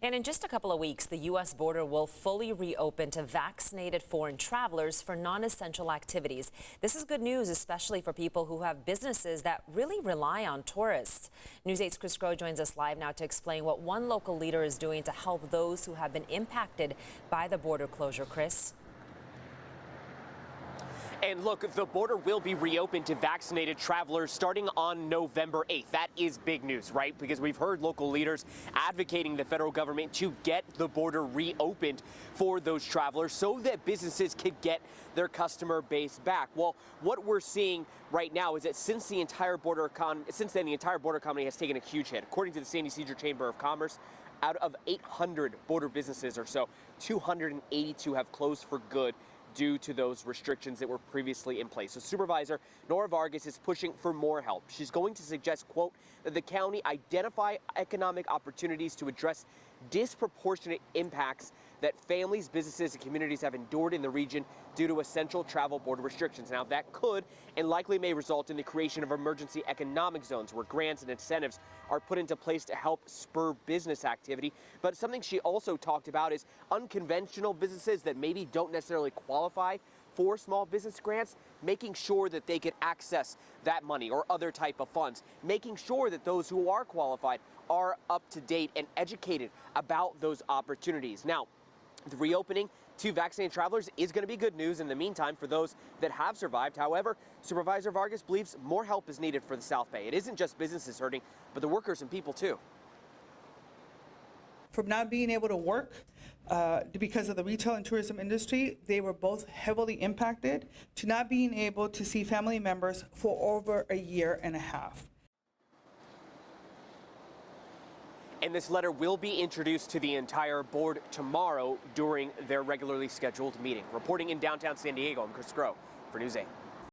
And in just a couple of weeks, the U.S. border will fully reopen to vaccinated foreign travelers for non-essential activities. This is good news, especially for people who have businesses that really rely on tourists. News 8's Chris Groh joins us live now to explain what one local leader is doing to help those who have been impacted by the border closure. Chris? And look, the border will be reopened to vaccinated travelers starting on November 8th. That is big news, right? Because we've heard local leaders advocating the federal government to get the border reopened for those travelers so that businesses could get their customer base back. Well, what we're seeing right now is that since then, the entire border economy has taken a huge hit. According to the San Ysidro Chamber of Commerce, out of 800 border businesses or so, 282 have closed for good due to those restrictions that were previously in place. So Supervisor Vargas is pushing for more help. She's going to suggest, quote, that the county identify economic opportunities to address disproportionate impacts that families, businesses, and communities have endured in the region due to essential travel border restrictions. Now, that could and likely may result in the creation of emergency economic zones where grants and incentives are put into place to help spur business activity. But something she also talked about is unconventional businesses that maybe don't necessarily qualify for small business grants, making sure that they can access that money or other type of funds, making sure that those who are qualified are up to date and educated about those opportunities. Now, the reopening to vaccinated travelers is going to be good news in the meantime for those that have survived. However, Supervisor Vargas believes more help is needed for the South Bay. It isn't just businesses hurting, but the workers and people too. From not being able to work because of the retail and tourism industry, they were both heavily impacted, to not being able to see family members for over a year and a half. And this letter will be introduced to the entire board tomorrow during their regularly scheduled meeting. Reporting in downtown San Diego, I'm Chris Groh for News 8.